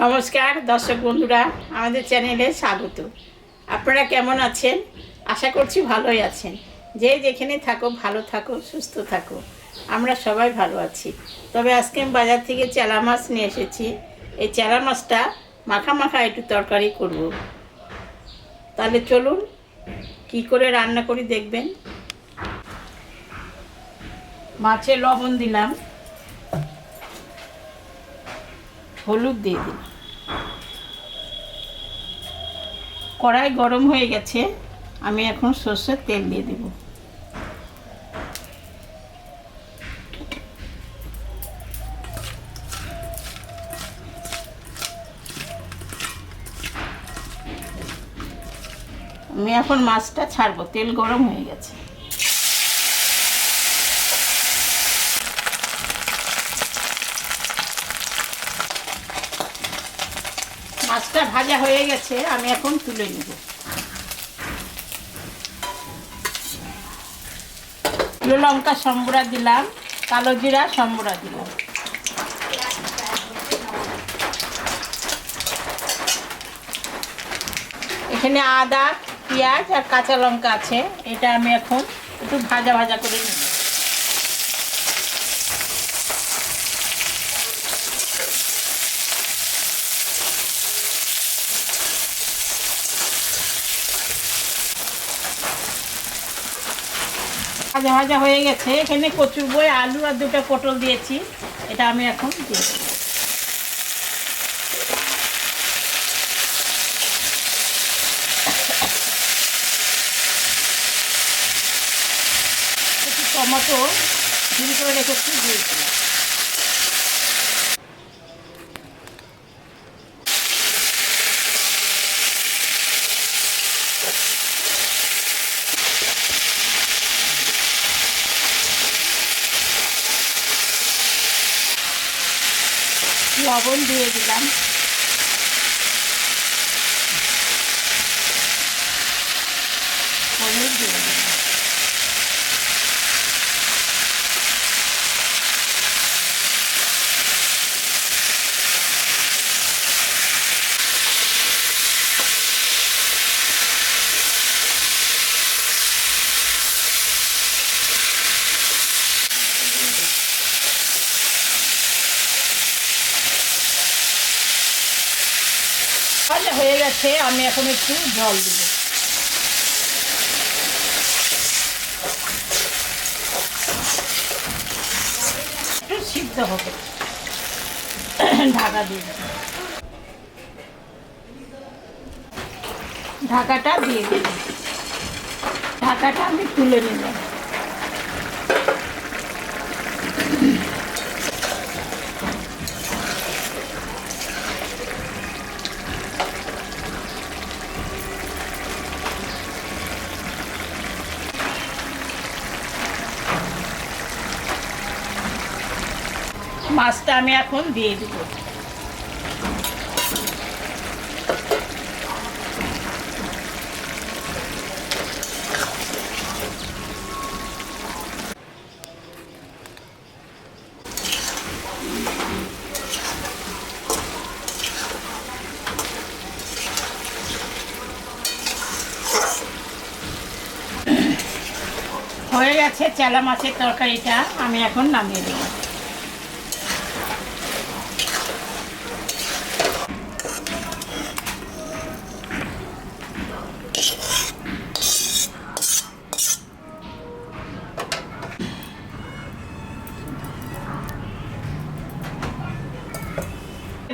নমস্কার দর্শক বন্ধুরা, আমাদের চ্যানেলে স্বাগত। আপনারা কেমন আছেন? আশা করছি ভালোই আছেন। যে যেখানে থাকো ভালো থাকো, সুস্থ থাকো। আমরা সবাই ভালো আছি। তবে আজকে আমি বাজার থেকে চেলা মাছ নিয়ে এসেছি। এই চেলা মাছটা মাখা মাখা একটু তরকারি করব। তাহলে চলুন কি করে রান্না করি দেখবেন। মাছে লবণ দিলাম, হলুদ দিয়ে দিলাম। কড়াই গরম হয়ে গেছে, আমি এখন সরষের তেল দিয়ে দেব। আমি এখন মাছটা ছাড়বো, তেল গরম হয়ে গেছে। মাছটা ভাজা হয়ে গেছে, আমি এখন তুলে নেব। লঙ্কা সম্বরা দিলাম, কালো জিরা সম্বরা দিলাম। এখানে আদা, পেঁয়াজ আর কাঁচা লঙ্কা আছে, এটা আমি এখন একটু ভাজা ভাজা করে নেব। ভাজা ভাজা হয়ে গেছে। এখানে কচুর বই, আলু আর দুটো পটল দিয়েছি, এটা আমি এখন দিয়ে দেব। একটু টমেটো ঝিরি করে রেখেছি, দিয়ে দিলাম। লবণ দিয়ে দিলাম, হলুদ দিয়ে দিলাম। ভাজা হয়ে গেছে, আমি এখন একটু জল দেব। একটু সিদ্ধ হবে, ঢাকা দিয়ে দেব। ঢাকাটা দিয়ে দেব। ঢাকাটা আমি তুলে নিলাম। মাছটা আমি এখন দিয়ে দেব। হয়ে গেছে চেলা মাছের তরকারিটা, আমি এখন নামিয়ে দেব।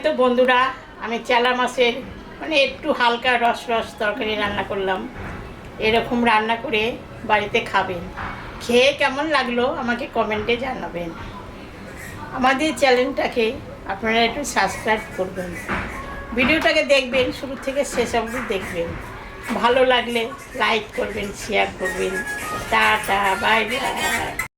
তো বন্ধুরা, আমি চেলা মাছের একটু হালকা রস রস তরকারি রান্না করলাম। এরকম রান্না করে বাড়িতে খাবেন। খেয়ে কেমন লাগলো আমাকে কমেন্টে জানাবেন। আমাদের চ্যানেলটাকে আপনারা একটু সাবস্ক্রাইব করবেন। ভিডিওটাকে দেখবেন, শুরু থেকে শেষ অবধি দেখবেন। ভালো লাগলে লাইক করবেন, শেয়ার করবেন। Tata, bye bye.